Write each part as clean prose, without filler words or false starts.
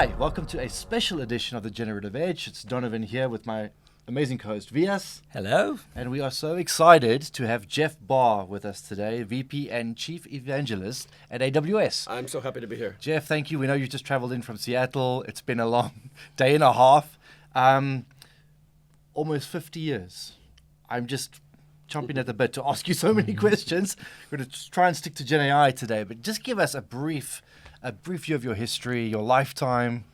Hi, welcome to a special edition of the Generative Age. It's Donovan here with my amazing co-host Vias. Hello. And we are so excited to have Jeff Barr with us today, VP and Chief Evangelist at AWS. I'm so happy to be here. Jeff, thank you. We know you just traveled in from Seattle. It's been a long day and a half. Almost 50 years. I'm just chomping at the bit to ask you so many questions. We're going to try and stick to GenAI today, but just give us a brief view of your history, your lifetime,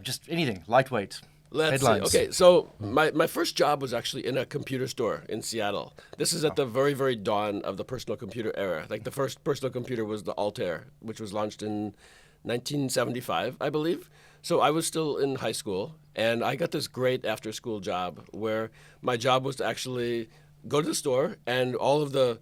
just anything, lightweight. Let's headlines. see. Okay, so my first job was actually in a computer store in Seattle. This is at the very, very dawn of the personal computer era. Like the first personal computer was the Altair, which was launched in 1975, I believe. So I was still in high school, and I got this great after-school job where my job was to actually go to the store, and all of the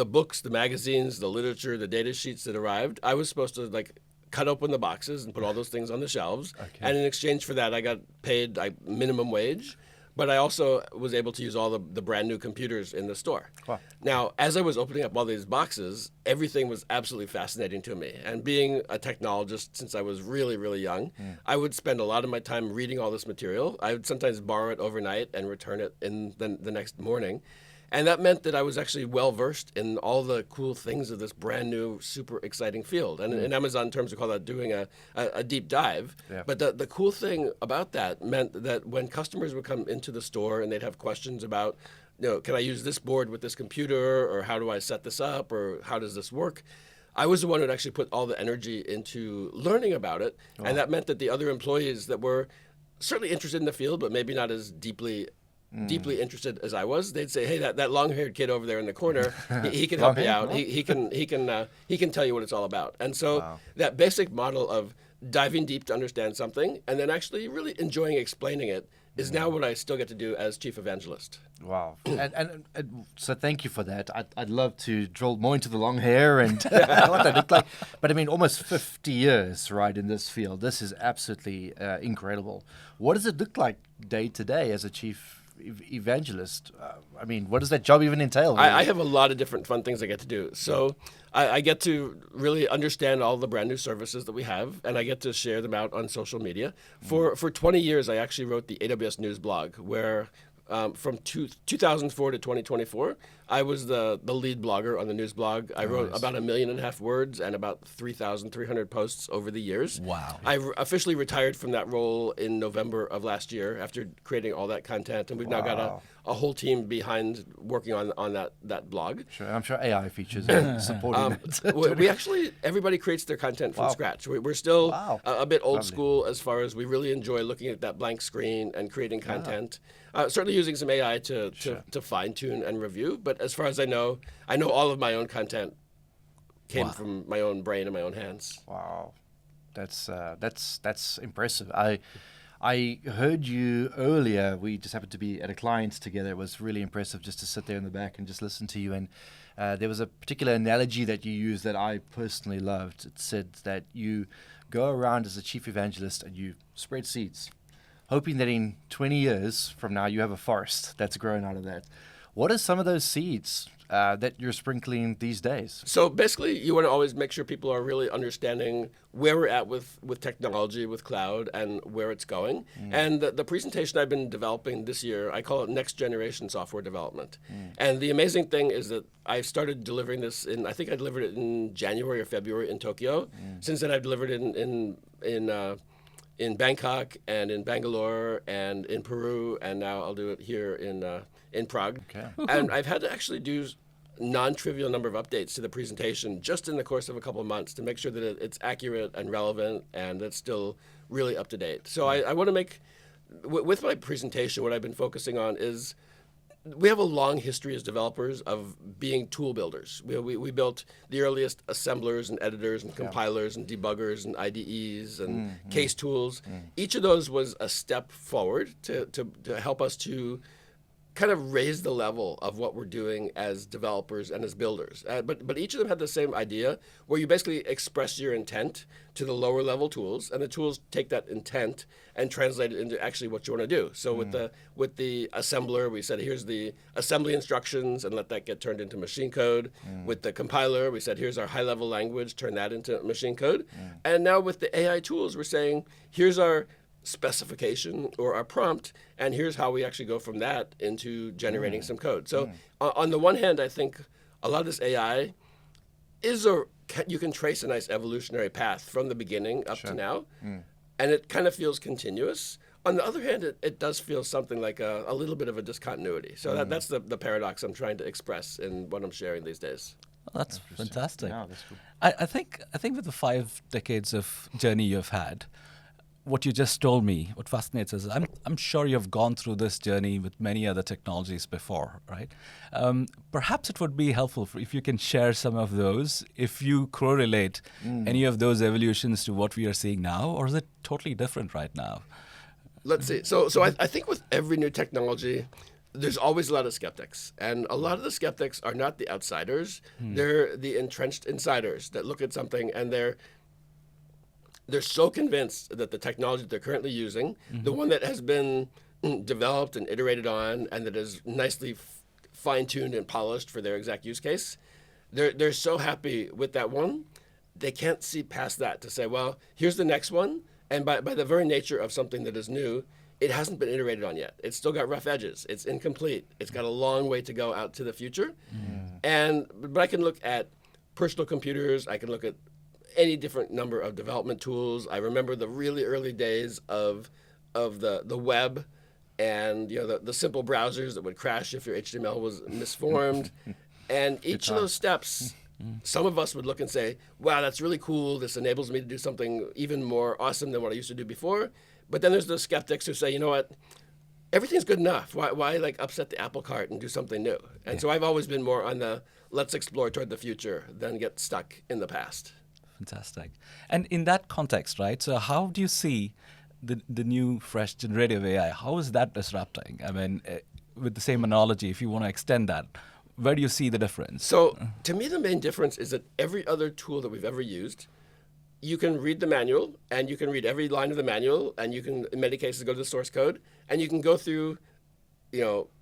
books, the magazines, the literature, the data sheets that arrived, I was supposed to cut open the boxes and put all those things on the shelves. Okay. And in exchange for that, I got paid minimum wage. But I also was able to use all the brand new computers in the store. Wow. Now, as I was opening up all these boxes, everything was absolutely fascinating to me. And being a technologist since I was really, really young, I would spend a lot of my time reading all this material. I would sometimes borrow it overnight and return it in the next morning. And that meant that I was actually well-versed in all the cool things of this brand new, super exciting field. And in Amazon terms, we call that doing a deep dive. Yeah. But the cool thing about that meant that when customers would come into the store and they'd have questions about, can I use this board with this computer, or how do I set this up, or how does this work? I was the one who'd actually put all the energy into learning about it. Wow. And that meant that the other employees that were certainly interested in the field, but maybe not as deeply interested as I was, they'd say, "Hey, that long-haired kid over there in the corner, he can help you out. He can tell you what it's all about." And so that basic model of diving deep to understand something and then actually really enjoying explaining it is now what I still get to do as chief evangelist. Wow. and so thank you for that. I'd love to drill more into the long hair and what that looked like. But I mean, almost 50 years, right, in this field. This is absolutely incredible. What does it look like day to day as a chief evangelist? I mean, what does that job even entail? Really? I have a lot of different fun things I get to do. So I get to really understand all the brand new services that we have, and I get to share them out on social media. For 20 years, I actually wrote the AWS News blog, where from 2004 to 2024, I was the lead blogger on the news blog. I wrote about 1.5 million words and about 3,300 posts over the years. Wow. I officially retired from that role in November of last year after creating all that content, and we've now got a whole team behind working on that blog. Sure, I'm sure AI features are supporting it. We actually, everybody creates their content from scratch. We're still a bit old school as far as we really enjoy looking at that blank screen and creating content. Certainly using some AI to fine-tune and review, but as far as I know all of my own content came from my own brain and my own hands. Wow, that's impressive. I heard you earlier. We just happened to be at a client together. It was really impressive just to sit there in the back and just listen to you. And there was a particular analogy that you used that I personally loved. It said that you go around as a chief evangelist and you spread seeds, hoping that in 20 years from now you have a forest that's grown out of that. What are some of those seeds that you're sprinkling these days? So basically, you want to always make sure people are really understanding where we're at with technology, with cloud, and where it's going. And the presentation I've been developing this year, I call it Next Generation Software Development. And the amazing thing is that I started delivering this I think I delivered it in January or February in Tokyo. Since then, I've delivered it in Bangkok and in Bangalore and in Peru, and now I'll do it here in Prague. Okay. And I've had to actually do non-trivial number of updates to the presentation just in the course of a couple of months to make sure that it's accurate and relevant and it's still really up to date. So I want to make, with my presentation, what I've been focusing on is we have a long history as developers of being tool builders. We built the earliest assemblers and editors and compilers and debuggers and IDEs and case tools. Each of those was a step forward to help us to kind of raised the level of what we're doing as developers and as builders. But each of them had the same idea, where you basically express your intent to the lower level tools, and the tools take that intent and translate it into actually what you want to do. So with the assembler, we said, here's the assembly instructions, and let that get turned into machine code. With the compiler, we said, here's our high level language, turn that into machine code. And now with the AI tools, we're saying, here's our specification or our prompt, and here's how we actually go from that into generating some code. So on the one hand, I think a lot of this AI you can trace a nice evolutionary path from the beginning up to now, and it kind of feels continuous. On the other hand, it does feel something like a little bit of a discontinuity. So that's the paradox I'm trying to express in what I'm sharing these days. Well, that's fantastic. Yeah, that's cool. I think with the 5 decades of journey you've had, what you just told me, what fascinates us, I'm sure you've gone through this journey with many other technologies before, right? Perhaps it would be helpful if you can share some of those, if you correlate any of those evolutions to what we are seeing now, or is it totally different right now? Let's see. So I think with every new technology, there's always a lot of skeptics. And a lot of the skeptics are not the outsiders. They're the entrenched insiders that look at something and they're so convinced that the technology they're currently using, the one that has been developed and iterated on and that is nicely fine-tuned and polished for their exact use case, they're so happy with that one, they can't see past that to say, well, here's the next one. And by the very nature of something that is new, it hasn't been iterated on yet. It's still got rough edges. It's incomplete. It's got a long way to go out to the future. But I can look at personal computers. I can look at any different number of development tools. I remember the really early days of the web, and the simple browsers that would crash if your HTML was misformed. And each of those steps, some of us would look and say, wow, that's really cool. This enables me to do something even more awesome than what I used to do before. But then there's the skeptics who say, you know what? Everything's good enough. Why like upset the apple cart and do something new? And so I've always been more on the let's explore toward the future than get stuck in the past. Fantastic. And in that context, right, so how do you see the new, fresh generative AI? How is that disrupting? I mean, with the same analogy, if you want to extend that, where do you see the difference? So to me, the main difference is that every other tool that we've ever used, you can read the manual, and you can read every line of the manual, and you can, in many cases, go to the source code, and you can go through,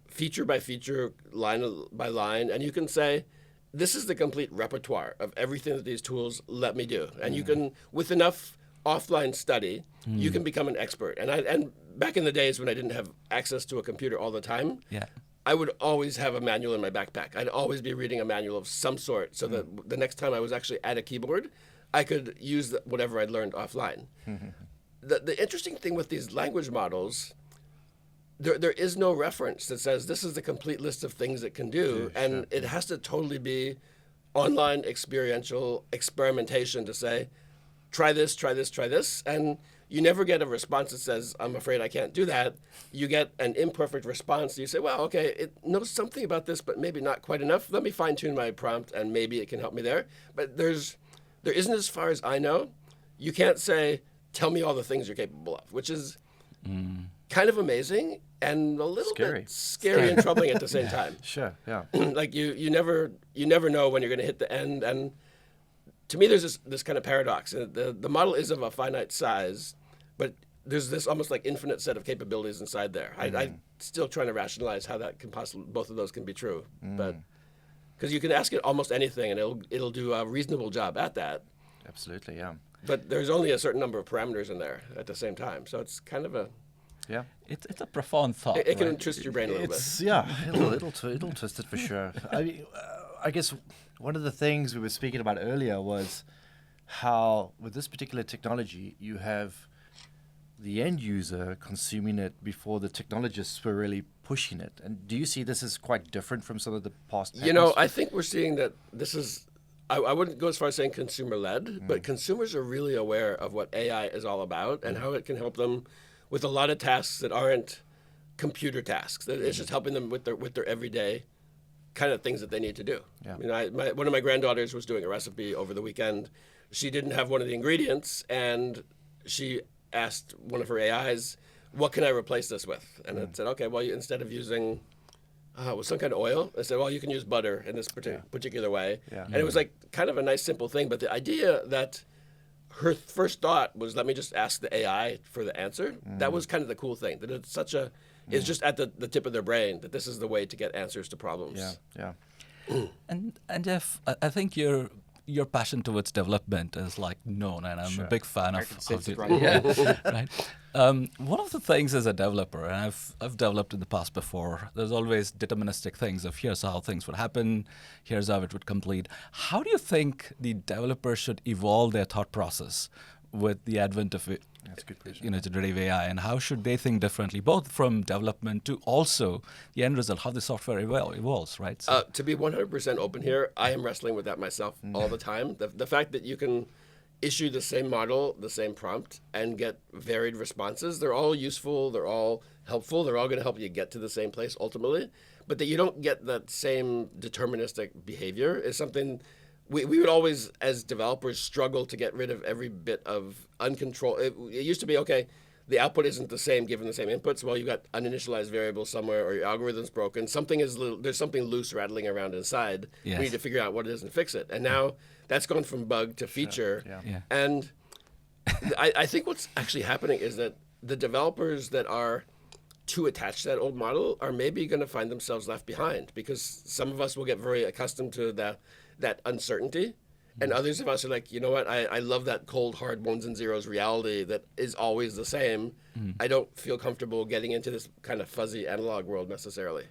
feature by feature, line by line, and you can say, this is the complete repertoire of everything that these tools let me do. And you can, with enough offline study, you can become an expert. And back in the days when I didn't have access to a computer all the time, I would always have a manual in my backpack. I'd always be reading a manual of some sort so that the next time I was actually at a keyboard, I could use whatever I'd learned offline. The interesting thing with these language models, there is no reference that says this is the complete list of things it can do, and it has to totally be online experiential experimentation to say, try this, try this, try this, and you never get a response that says, I'm afraid I can't do that. You get an imperfect response. You say, well, okay, it knows something about this, but maybe not quite enough. Let me fine-tune my prompt, and maybe it can help me there. But there isn't, as far as I know, you can't say, tell me all the things you're capable of, which is kind of amazing and a little bit scary and troubling at the same time. Sure, yeah. Like you never know when you're going to hit the end. And to me, there's this kind of paradox. The model is of a finite size, but there's this almost like infinite set of capabilities inside there. I'm still trying to rationalize how that can possibly, both of those can be true. But because you can ask it almost anything, and it'll do a reasonable job at that. Absolutely, yeah. But there's only a certain number of parameters in there at the same time, so it's kind of it's a profound thought. It can twist your brain a little bit. Yeah, it'll twist it for sure. I mean, I guess one of the things we were speaking about earlier was how with this particular technology you have the end user consuming it before the technologists were really pushing it. And do you see this as quite different from some of the past patterns? I think we're seeing that this is, I wouldn't go as far as saying consumer-led, but consumers are really aware of what AI is all about and how it can help them with a lot of tasks that aren't computer tasks. It's just helping them with their everyday kind of things that they need to do. Yeah. I mean, one of my granddaughters was doing a recipe over the weekend. She didn't have one of the ingredients, and she asked one of her AIs, what can I replace this with? And it said, okay, well, instead of using with some kind of oil. I said, well, you can use butter in this particular way. Yeah. And it was like kind of a nice, simple thing. But the idea that her first thought was, let me just ask the AI for the answer. That was kind of the cool thing. That it's such a, it's just at the tip of their brain that this is the way to get answers to problems. Yeah. Yeah. And Jeff, I think your passion towards development is like known, and I'm a big fan I of can sense it it. right here. Right. One of the things as a developer, and I've developed in the past before, there's always deterministic things of here's how things would happen, here's how it would complete. How do you think the developer should evolve their thought process with the advent of it? That's a good question. Generative AI, and how should they think differently, both from development to also the end result, how the software evolves, right? So, To be 100% open here, I am wrestling with that myself all the time. The fact that you can issue the same model, the same prompt, and get varied responses, they're all useful, they're all helpful, they're all going to help you get to the same place ultimately, but that you don't get that same deterministic behavior is something we would always, as developers, struggle to get rid of every bit of uncontrolled. It used to be, okay, the output isn't the same given the same inputs. Well, you've got uninitialized variables somewhere, or your algorithm's broken. There's something loose rattling around inside. Yes. We need to figure out what it is and fix it. And now that's gone from bug to feature. Yeah. And I think what's actually happening is that the developers that are too attached to that old model are maybe going to find themselves left behind, because some of us will get very accustomed to that uncertainty. And others of us are like, you know what, I love that cold, hard ones and zeros reality that is always the same. I don't feel comfortable getting into this kind of fuzzy analog world necessarily.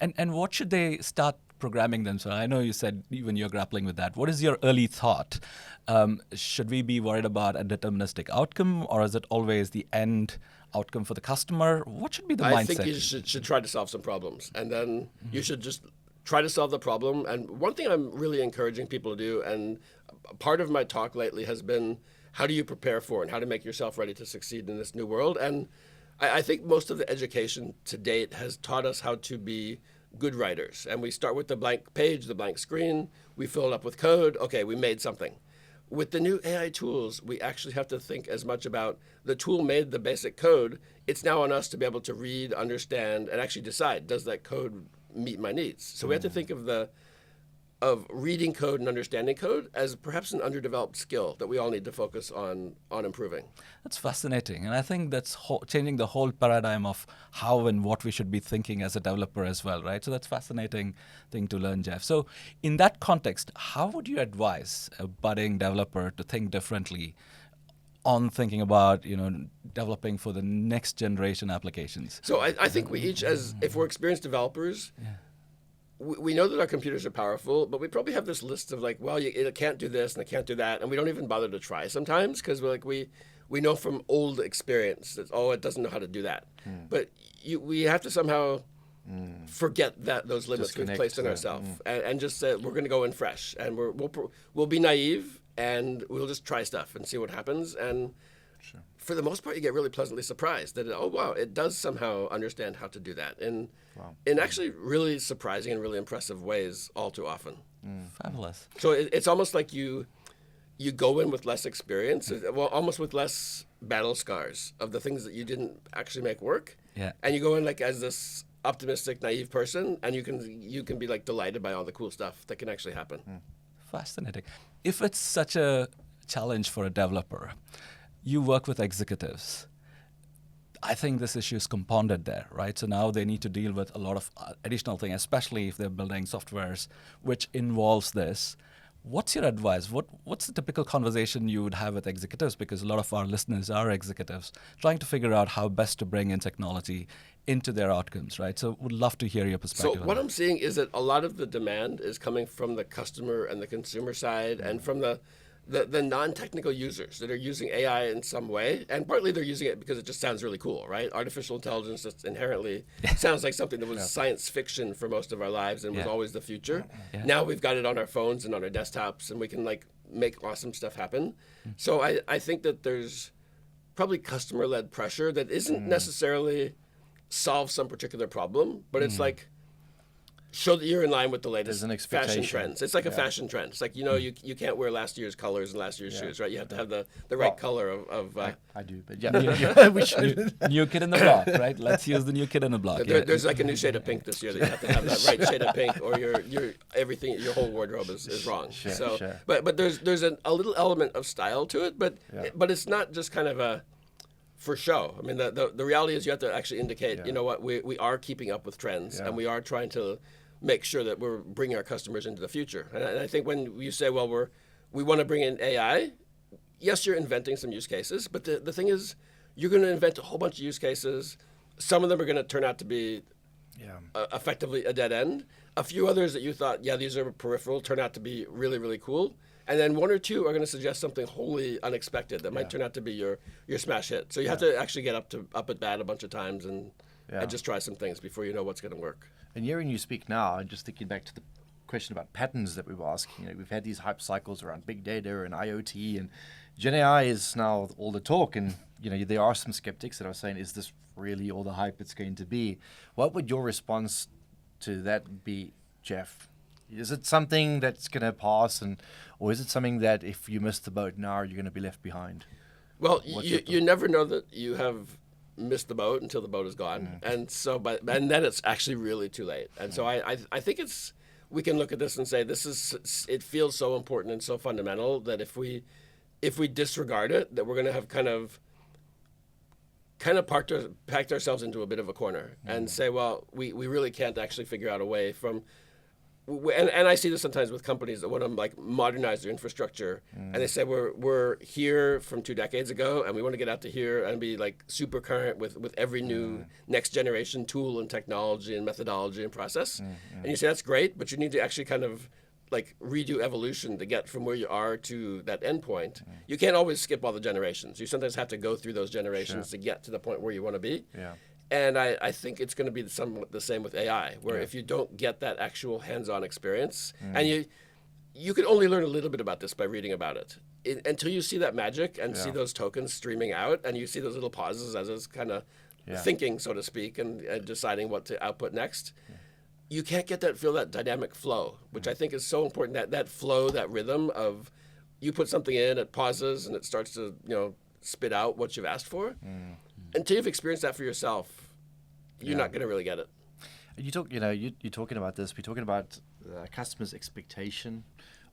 and what should they start programming them? So I know you said even you're grappling with that. What is your early thought? Should we be worried about a deterministic outcome, or is it always the end outcome for the customer? What should be the mindset? I think you should try to solve some problems, and then you should just try to solve the problem. And one thing I'm really encouraging people to do, and part of my talk lately has been, how do you prepare for and how to make yourself ready to succeed in this new world? And I think most of the education to date has taught us how to be good writers. And we start with the blank page, the blank screen, we fill it up with code, okay, we made something. With the new AI tools, we actually have to think as much about the tool made the basic code. It's now on us to be able to read, understand, and actually decide, does that code meet my needs? So we have to think of reading code and understanding code as perhaps an underdeveloped skill that we all need to focus on improving. That's fascinating. And I think that's changing the whole paradigm of how and what we should be thinking as a developer as well, right? So that's a fascinating thing to learn, Jeff. So in that context, how would you advise a budding developer to think differently on thinking about, developing for the next generation applications? So I think we each, if we're experienced developers, we know that our computers are powerful, but we probably have this list of like, well, it can't do this and it can't do that, and we don't even bother to try sometimes because we know from old experience that, it doesn't know how to do that. But we have to somehow forget those limits we've placed on ourselves and just say we're going to go in fresh, and we'll be naive and we'll just try stuff and see what happens. And for the most part, you get really pleasantly surprised that, it does somehow understand how to do that in actually really surprising and really impressive ways all too often. Fabulous. So it's almost like you go in with less experience, almost with less battle scars of the things that you didn't actually make work. Yeah. And you go in like as this optimistic, naive person, and you can be like delighted by all the cool stuff that can actually happen. Fascinating. If it's such a challenge for a developer, you work with executives. I think this issue is compounded there, right? So now they need to deal with a lot of additional things, especially if they're building softwares which involves this. What's your advice? What's the typical conversation you would have with executives? Because a lot of our listeners are executives trying to figure out how best to bring in technology into their outcomes, right? So would love to hear your perspective. So what I'm seeing is that a lot of the demand is coming from the customer and the consumer side, and from the non-technical users that are using AI in some way. And partly they're using it because it just sounds really cool, right? Artificial intelligence just inherently sounds like something that was science fiction for most of our lives and was always the future. Now we've got it on our phones and on our desktops, and we can like make awesome stuff happen. So I think that there's probably customer-led pressure that isn't necessarily solve some particular problem, but it's like, show that you're in line with the latest There's an fashion expectation. trends. It's like a Yeah. fashion trend. It's like, you can't wear last year's colors and last year's Yeah. shoes, right? You have to have the right Well, color of I do, but yeah, we should. New kid in the block, right? Let's use the new kid in the block. there's like a new shade of pink this year that you have to have that right shade of pink, or your whole wardrobe is wrong. Sure. But there's a little element of style to it, but Yeah. but it's not just kind of a for show. I mean, the reality is you have to actually indicate, Yeah. you know what, we are keeping up with trends, Yeah. and we are trying to make sure that we're bringing our customers into the future. And I think when you say, well, we want to bring in AI, yes, you're inventing some use cases, but the thing is, you're going to invent a whole bunch of use cases. Some of them are going to turn out to be Yeah. effectively a dead end. A few others that you thought, yeah, these are peripheral, turn out to be really, really cool. And then one or two are going to suggest something wholly unexpected that might turn out to be your smash hit. So you have to actually get up at bat a bunch of times and just try some things before you know what's going to work. And hearing you speak now, and just thinking back to the question about patterns that we were asking, we've had these hype cycles around big data and IoT, and GenAI is now all the talk. And there are some skeptics that are saying, is this really all the hype it's going to be? What would your response to that be, Jeff? Is it something that's going to pass, or is it something that if you miss the boat now, you're going to be left behind? Well, you never know that you have missed the boat until the boat is gone, and then it's actually really too late. And so I think we can look at this and say it feels so important and so fundamental that if we disregard it, that we're going to have kind of packed ourselves into a bit of a corner and say, well, we really can't actually figure out a way from. And I see this sometimes with companies that want to like modernize their infrastructure, and they say we're here from 2 decades ago, and we want to get out to here and be like super current with every new next generation tool and technology and methodology and process. And you say that's great, but you need to actually kind of like redo evolution to get from where you are to that endpoint. You can't always skip all the generations. You sometimes have to go through those generations to get to the point where you want to be. Yeah. And I think it's going to be somewhat the same with AI, where if you don't get that actual hands-on experience, and you can only learn a little bit about this by reading about it, until you see that magic and see those tokens streaming out, and you see those little pauses as it's kind of thinking, so to speak, and deciding what to output next. You can't feel that dynamic flow, which I think is so important. That flow, that rhythm of you put something in, it pauses, and it starts to spit out what you've asked for. Until you've experienced that for yourself, you're not going to really get it. You talk, you're talking about this. We're talking about customers' expectation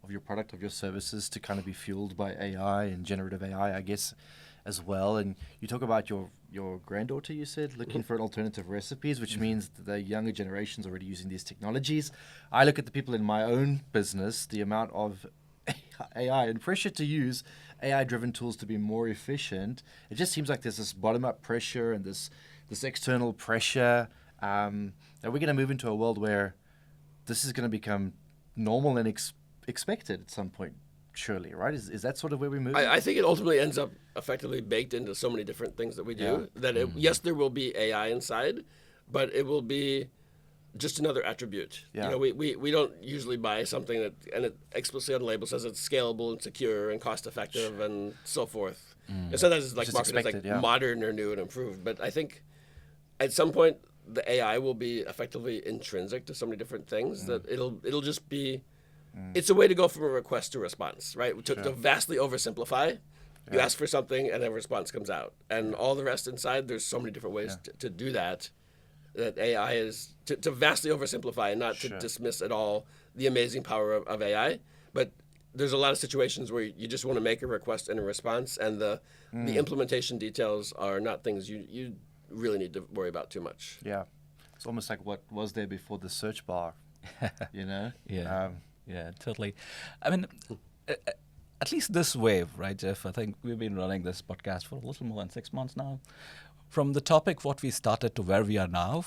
of your product, of your services, to kind of be fueled by AI and generative AI, I guess, as well. And you talk about your granddaughter, you said, looking for alternative recipes, which means that the younger generation's already using these technologies. I look at the people in my own business, the amount of AI and pressure to use AI-driven tools to be more efficient. It just seems like there's this bottom-up pressure and this external pressure. Are we going to move into a world where this is going to become normal and expected at some point? Surely, right? Is that sort of where we move? I think it ultimately ends up effectively baked into so many different things that we do that yes, there will be AI inside, but it will be just another attribute. Yeah. We don't usually buy something and it explicitly on the label says it's scalable and secure and cost effective and so forth. And sometimes it's like Just marketed as like expected, modern or new and improved. But I think at some point the AI will be effectively intrinsic to so many different things that it'll just be. It's a way to go from a request to response, right? To vastly oversimplify. You ask for something and a response comes out, and all the rest inside. There's so many different ways to do that. That AI is to vastly oversimplify and not to dismiss at all the amazing power of AI. But there's a lot of situations where you just want to make a request and a response, and the implementation details are not things you really need to worry about too much. Yeah. It's almost like what was there before the search bar, Yeah, totally. I mean, at least this wave, right, Jeff? I think we've been running this podcast for a little more than 6 months now. From the topic what we started to where we are now,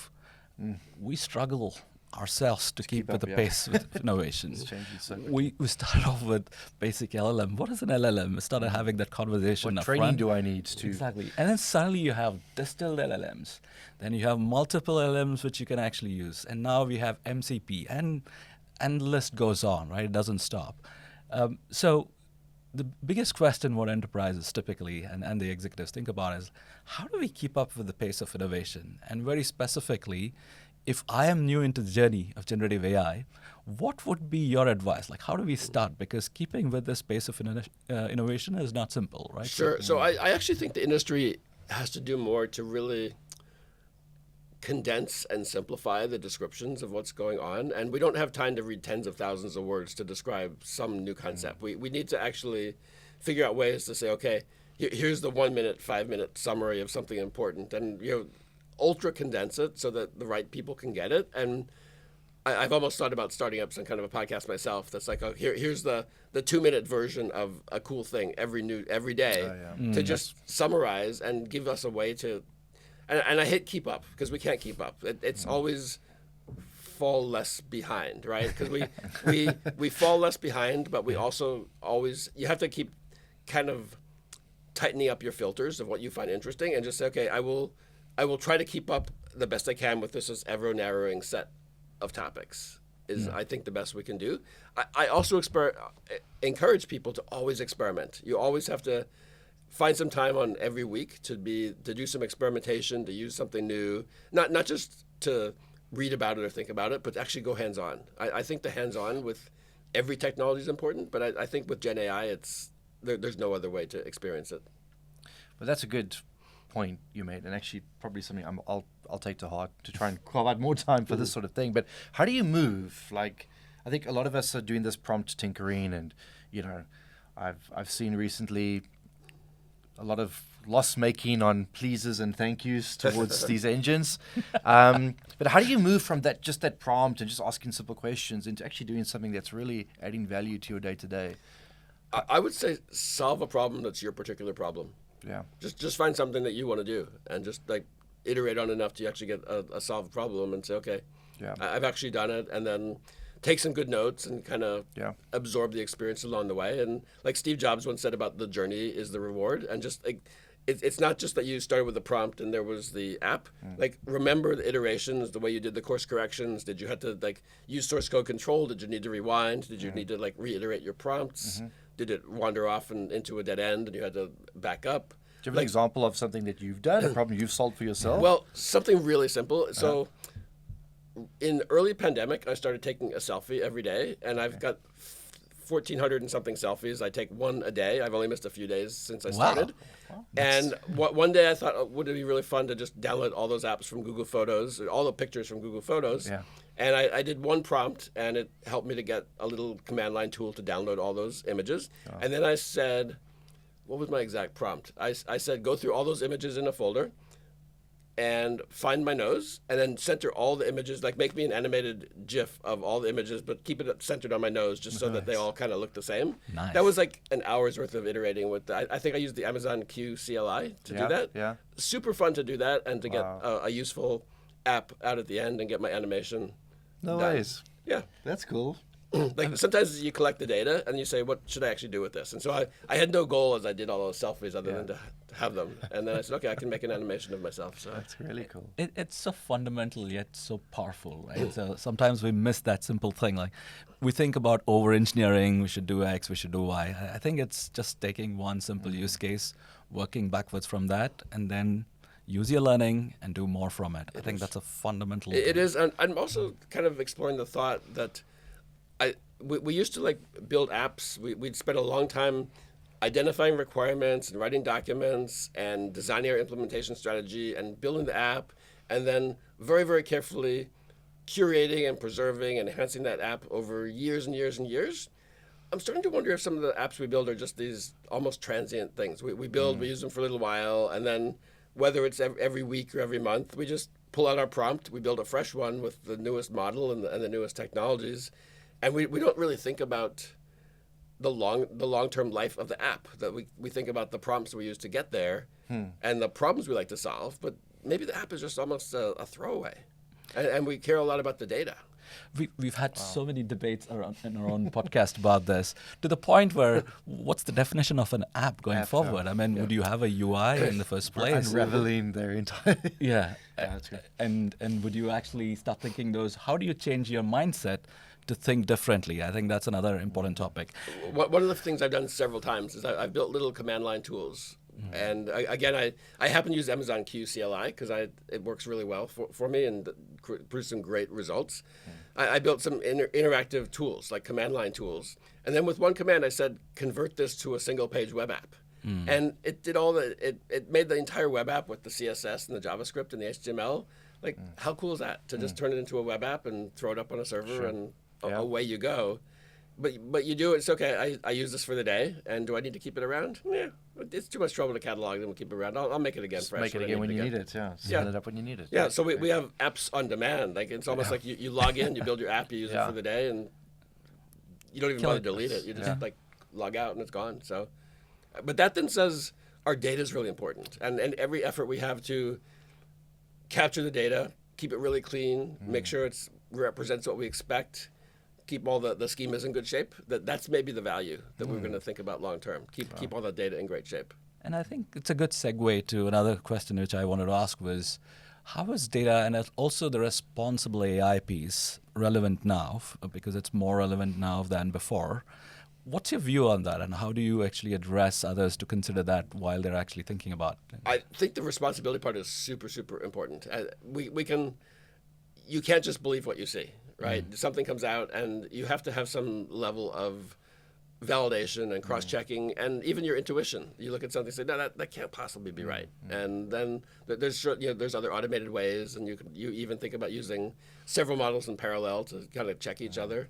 we struggle ourselves to keep with up, the pace with innovation. It's changing so quickly. We started off with basic LLM. What is an LLM? We started having that conversation What up training front. do I need to? Exactly. And then suddenly you have distilled LLMs. Then you have multiple LLMs which you can actually use. And now we have MCP. And the list goes on, right? It doesn't stop. So the biggest question what enterprises typically and the executives think about is, how do we keep up with the pace of innovation? And very specifically, if I am new into the journey of generative AI, what would be your advice? Like, how do we start? Because keeping with this pace of innovation is not simple, right? Sure. So I actually think the industry has to do more to really condense and simplify the descriptions of what's going on. And we don't have time to read tens of thousands of words to describe some new concept. We need to actually figure out ways to say, okay, here's the 1 minute, 5 minute summary of something important, and ultra condense it so that the right people can get it. And I've almost thought about starting up some kind of a podcast myself that's like, oh, here's the 2 minute version of a cool thing every day to just summarize and give us a way to. And I hate keep up, because we can't keep up. It's always fall less behind, right? Because we fall less behind, but we also always, you have to keep kind of tightening up your filters of what you find interesting, and just say, okay, I will try to keep up the best I can with this ever narrowing set of topics. Is I think the best we can do. I also encourage people to always experiment. You always have to find some time on every week to do some experimentation, to use something new, not just to read about it or think about it, but actually go hands-on. I think the hands-on with every technology is important, but I think with Gen AI, there's no other way to experience it. Well, that's a good point you made, and actually probably something I'll take to heart to try and carve out more time for this sort of thing. But how do you move? Like, I think a lot of us are doing this prompt tinkering, and I've seen recently a lot of loss making on pleases and thank yous towards these engines. But how do you move from that prompt and just asking simple questions into actually doing something that's really adding value to your day to day? I would say solve a problem that's your particular problem. Yeah. Just find something that you want to do, and just like iterate on enough to actually get a solved problem, and say, okay, I've actually done it, and then take some good notes and kind of absorb the experience along the way. And like Steve Jobs once said about the journey is the reward, and just like it's not just that you started with the prompt and there was the app. Like, remember the iterations, the way you did the course corrections. Did you have to like use source code control? Did you need to rewind? Did you need to like reiterate your prompts? Did it wander off into a dead end and you had to back up? Do you have an example of something that you've done, a problem you've solved for yourself? Well, something really simple. So in early pandemic, I started taking a selfie every day, and I've got 1,400 and something selfies. I take one a day. I've only missed a few days since I started. Wow. And one day I thought, would it be really fun to just download all those apps from Google Photos, all the pictures from Google Photos. Yeah. And I did one prompt, and it helped me to get a little command line tool to download all those images. Oh. And then I said, what was my exact prompt? I said, go through all those images in a folder and find my nose, and then center all the images, like make me an animated GIF of all the images, but keep it centered on my nose just so that they all kind of look the same. Nice. That was like an hour's worth of iterating with that. I think I used the Amazon Q CLI to do that. Yeah. Super fun to do that, and to get a useful app out at the end and get my animation No done. ways. Yeah. That's cool. Like, sometimes you collect the data and you say, what should I actually do with this? And so I had no goal as I did all those selfies other than to have them. And then I said, okay, I can make an animation of myself. So That's really cool. It's so fundamental yet so powerful, right? So sometimes we miss that simple thing. Like, we think about over-engineering, we should do X, we should do Y. I think it's just taking one simple use case, working backwards from that, and then use your learning and do more from it. I think that's a fundamental thing. It is. And I'm also kind of exploring the thought that we used to like build apps. We'd spend a long time identifying requirements and writing documents and designing our implementation strategy and building the app, and then very, very carefully curating and preserving and enhancing that app over years and years and years. I'm starting to wonder if some of the apps we build are just these almost transient things. We build, we use them for a little while, and then whether it's every week or every month, we just pull out our prompt, we build a fresh one with the newest model and the newest technologies. And we don't really think about the long-term life of the app. That we think about the prompts we use to get there and the problems we like to solve, but maybe the app is just almost a throwaway. And we care a lot about the data. We've had so many debates in our own podcast about this, to the point where what's the definition of an app going forward? I mean, would you have a UI in the first place? Unraveling their entire... That's good. And would you actually start thinking how do you change your mindset to think differently? I think that's another important topic. One of the things I've done several times is I've built little command line tools And again, I happen to use Amazon Q CLI because it works really well for me and produces some great results. I built some interactive tools, like command line tools. And then with one command, I said, convert this to a single page web app. And it did it made the entire web app with the CSS and the JavaScript and the HTML. Like, how cool is that? To just turn it into a web app and throw it up on a server and away you go. But you do it, it's okay, I use this for the day, and do I need to keep it around? Yeah, it's too much trouble to catalog them and keep it around. I'll make it again fresh. Make it again when you need it, Set it up when you need it. Yeah, so we have apps on demand. Like, it's almost like you log in, you build your app, you use it for the day, and you don't even bother to delete it. You just like log out and it's gone. So, but that then says our data is really important. And every effort we have to capture the data, keep it really clean, make sure it represents what we expect, keep all the schemas in good shape. That's maybe the value that we're going to think about long term. Keep all the data in great shape. And I think it's a good segue to another question which I wanted to ask was, how is data and also the responsible AI piece relevant now? Because it's more relevant now than before. What's your view on that, and how do you actually address others to consider that while they're actually thinking about it? I think the responsibility part is super, super important. You can't just believe what you see, right? Something comes out, and you have to have some level of validation and cross-checking, and even your intuition. You look at something and say, no, that can't possibly be right. And then there's other automated ways, and you even think about using several models in parallel to kind of check each other.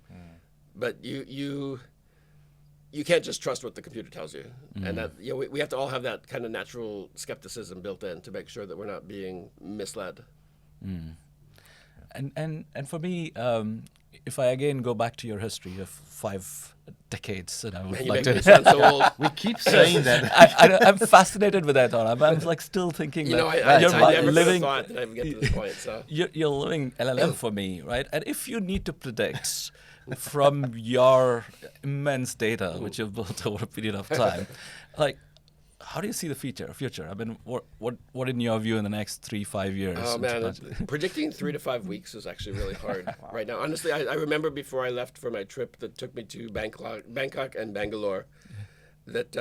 But you can't just trust what the computer tells you. And that we have to all have that kind of natural skepticism built in to make sure that we're not being misled. And for me, if I again go back to your history of 5 decades, and I would like to sound so old. We keep saying that. I'm fascinated with that thought. I'm like still thinking I you're never living. thought that I would get to this point. So You're living LLM for me, right? And if you need to predict from your immense data, which you've built over a period of time, like, how do you see the future? I mean, what in your view in the next 3-5 years? Oh man, predicting 3 to 5 weeks is actually really hard right now. Honestly, I remember before I left for my trip that took me to Bangkok and Bangalore, that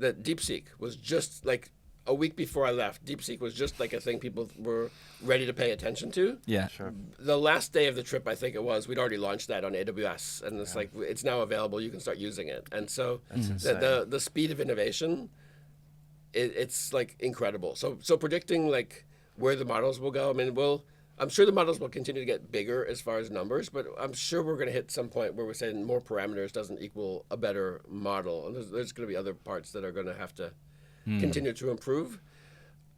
DeepSeek was just like a week before I left. DeepSeek was just like a thing people were ready to pay attention to. Yeah, Sure. The last day of the trip, I think it was, we'd already launched that on AWS, and it's like it's now available. You can start using it, and so the speed of innovation, it's like incredible. So predicting like where the models will go. I mean, I'm sure the models will continue to get bigger as far as numbers, but I'm sure we're going to hit some point where we're saying more parameters doesn't equal a better model, and there's going to be other parts that are going to have to continue to improve.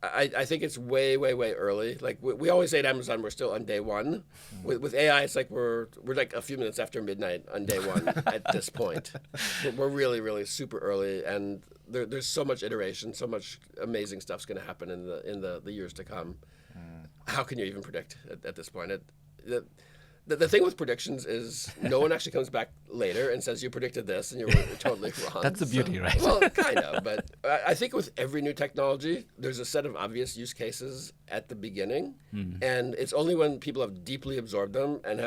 I think it's way, way, way early. Like we always say at Amazon, we're still on day one. With AI, it's like we're like a few minutes after midnight on day one at this point. We're really, really super early, and there's so much iteration, so much amazing stuff's going to happen in the years to come. How can you even predict at this point? The thing with predictions is no one actually comes back later and says you predicted this and you were totally wrong. that's the beauty, right? Well, kind of, but I think with every new technology, there's a set of obvious use cases at the beginning, and it's only when people have deeply absorbed them and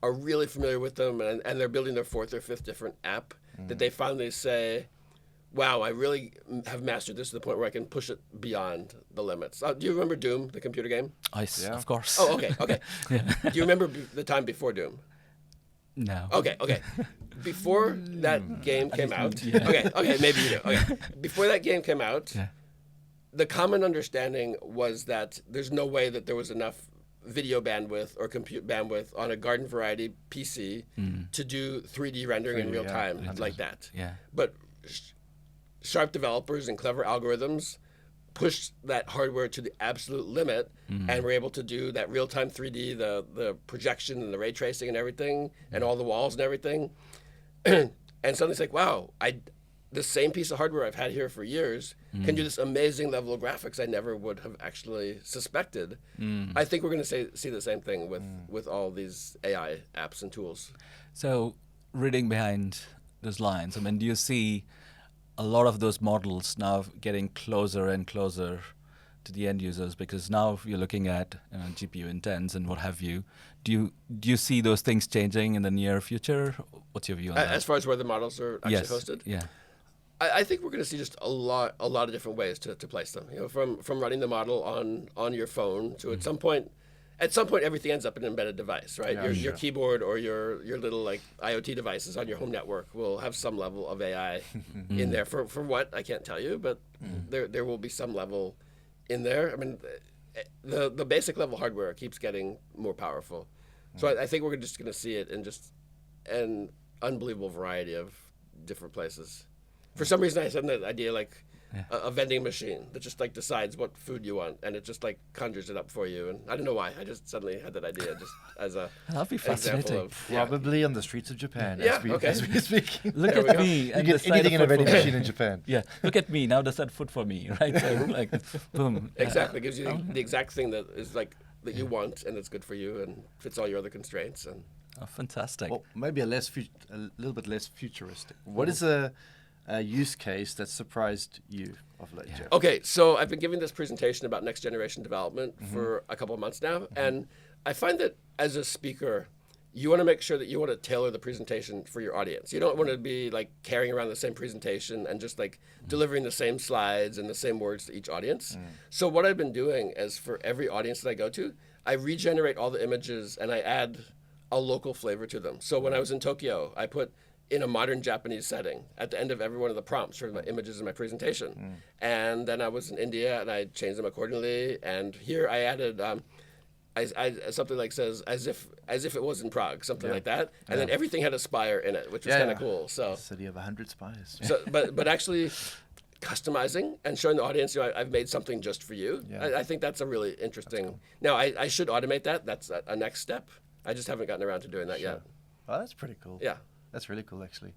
are really familiar with them and they're building their 4th or 5th different app that they finally say, wow, I really have mastered this to the point where I can push it beyond the limits. Do you remember Doom, the computer game? Of course. Oh, okay. Do you remember the time before Doom? No. Okay. Before that game came out, okay, maybe you do. Okay, before that game came out, the common understanding was that there's no way that there was enough video bandwidth or compute bandwidth on a garden variety PC to do 3D rendering in real time like that. Yeah. But sharp developers and clever algorithms pushed that hardware to the absolute limit and were able to do that real-time 3D, the projection and the ray tracing and everything, and all the walls and everything. And suddenly it's like, wow, the same piece of hardware I've had here for years can do this amazing level of graphics I never would have actually suspected. I think we're going to see the same thing with all these AI apps and tools. So reading behind those lines, I mean, do you see a lot of those models now getting closer and closer to the end users, because now you're looking at GPU intents and what have you. Do you see those things changing in the near future? What's your view on that? As far as where the models are actually hosted? Yeah. I think we're going to see just a lot of different ways to place them. From running the model on your phone to at some point everything ends up in an embedded device, right? Yeah, Your keyboard or your little like IoT devices on your home network will have some level of AI in there. For what, I can't tell you, but there will be some level in there. I mean, the basic level hardware keeps getting more powerful. So I think we're just going to see it in just an unbelievable variety of different places. For some reason, I had that idea like a vending machine that just like decides what food you want, and it just like conjures it up for you. And I don't know why. I just suddenly had that idea just as a That'd be example fascinating. of Probably on the streets of Japan. Yeah, as we, okay. as we speak. Look There we at go. me. You and get decide anything in a food for vending me. machine in Japan. Yeah, look at me now. Decide food for me, right? So, like, boom. exactly gives you the exact thing that is like that you want and that's good for you and fits all your other constraints. And Oh, fantastic. Well, maybe a little bit less futuristic. What is a use case that surprised you of late, Jeff? okay, so I've been giving this presentation about next generation development for a couple of months now, and I find that as a speaker, you want to make sure that you want to tailor the presentation for your audience. You don't want to be like carrying around the same presentation and just like delivering the same slides and the same words to each audience. So what I've been doing is for every audience that I go to, I regenerate all the images and I add a local flavor to them. So when I was in Tokyo, I put in a modern Japanese setting at the end of every one of the prompts for my images in my presentation. And then I was in India and I changed them accordingly. And here I added something like says as if it was in Prague, something like that. And then everything had a spire in it, which was kind of cool. So City of 100 spies. so, but actually customizing and showing the audience, I've made something just for you. Yeah. I think that's a really interesting. Now, I should automate that. That's a next step. I just haven't gotten around to doing that yet. Oh, that's pretty cool. Yeah. That's really cool, actually.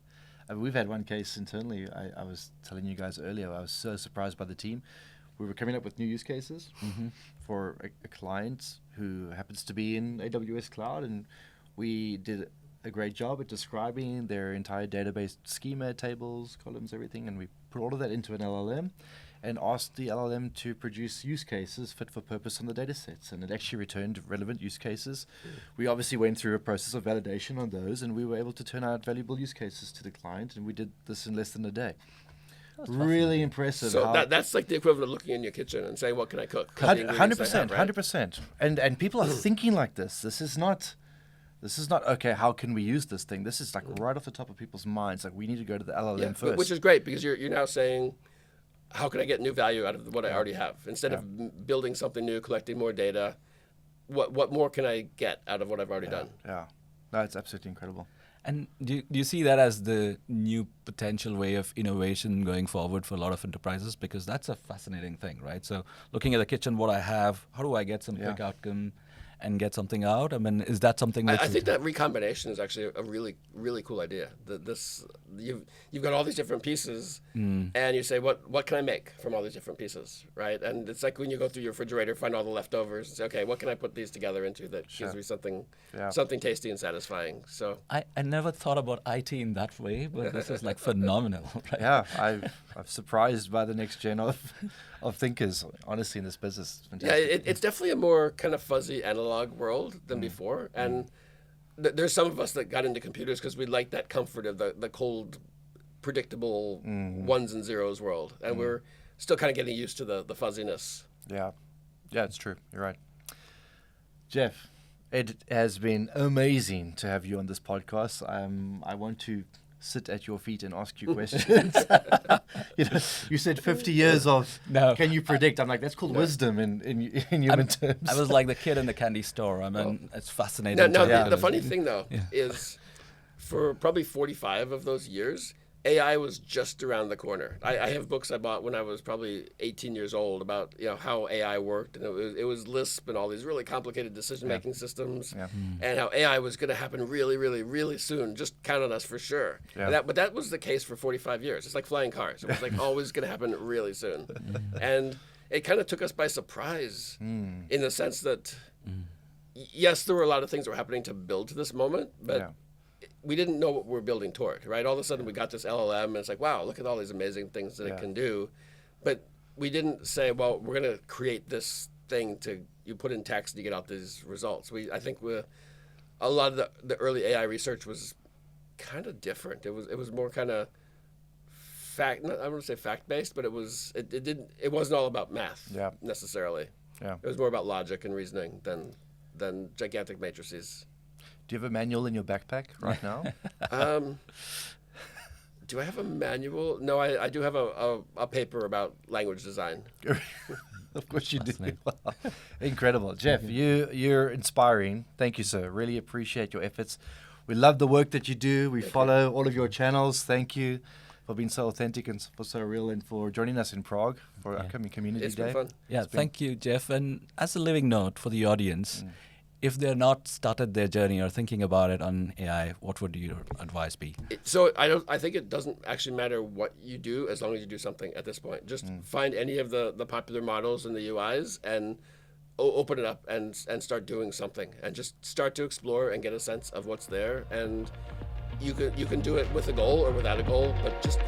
We've had one case internally. I was telling you guys earlier, I was so surprised by the team. We were coming up with new use cases for a client who happens to be in AWS Cloud, and we did a great job at describing their entire database schema, tables, columns, everything, and we put all of that into an LLM and asked the LLM to produce use cases fit for purpose on the data sets, and it actually returned relevant use cases. We obviously went through a process of validation on those, and we were able to turn out valuable use cases to the client, and we did this in less than a day. Really impressive. So that's like the equivalent of looking in your kitchen and saying, what can I cook? Cook the ingredients I have, 100%. And people are thinking like this. This is not, okay, how can we use this thing? This is like right off the top of people's minds. Like, we need to go to the LLM first. Which is great because you're now saying, how can I get new value out of what I already have? Instead of building something new, collecting more data, what more can I get out of what I've already done? Yeah. No, it's absolutely incredible. And do you see that as the new potential way of innovation going forward for a lot of enterprises? Because that's a fascinating thing, right? So looking at the kitchen, what I have, how do I get some quick outcome and get something out? I mean, is that something which I think that recombination is actually a really, really cool idea. You've got all these different pieces, and you say, what can I make from all these different pieces, right? And it's like when you go through your refrigerator, find all the leftovers, and say, okay, what can I put these together into that gives me something tasty and satisfying? So I never thought about IT in that way, but this is like phenomenal, right? Yeah, I'm surprised by the next gen of thinkers, honestly, in this business. It's fantastic. yeah, it's definitely a more kind of fuzzy analog world than before, and there's some of us that got into computers because we like that comfort of the cold, predictable ones and zeros world, and we're still kind of getting used to the fuzziness. Yeah, it's true. You're right. Jeff, it has been amazing to have you on this podcast. I want to sit at your feet and ask you questions. You said 50 years of can you predict? I'm like, that's called wisdom in human terms. I was like the kid in the candy store. I mean, it's fascinating. The funny thing, though, is for probably 45 of those years, AI was just around the corner. I have books I bought when I was probably 18 years old about how AI worked, and it was Lisp and all these really complicated decision-making systems, and how AI was going to happen really, really, really soon. Just count on us for sure. Yeah. But that was the case for 45 years. It's like flying cars. It was like always going to happen really soon, and it kind of took us by surprise in the sense that yes, there were a lot of things that were happening to build to this moment, but we didn't know what we were building toward, right? All of a sudden we got this LLM and it's like, wow, look at all these amazing things that it can do. But we didn't say, well, we're going to create this thing you put in text and you get out these results. I think a lot of the early AI research was kind of different. It was more kind of I don't want to say fact-based, but it wasn't all about math necessarily. Yeah. It was more about logic and reasoning than gigantic matrices. Do you have a manual in your backpack right now? Do I have a manual? No, I do have a paper about language design. Of course you do. Incredible. Jeff, you're inspiring. Thank you, sir. Really appreciate your efforts. We love the work that you do. We follow all of your channels. Thank you for being so authentic and for so real, and for joining us in Prague for upcoming Community It's Day. been fun. Yeah, thank you, Jeff. And as a living note for the audience, if they're not started their journey or thinking about it on AI, what would your advice be? So I think it doesn't actually matter what you do as long as you do something at this point. Just find any of the popular models and the UIs and open it up and start doing something, and just start to explore and get a sense of what's there. And you can do it with a goal or without a goal, but just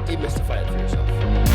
demystify it for yourself.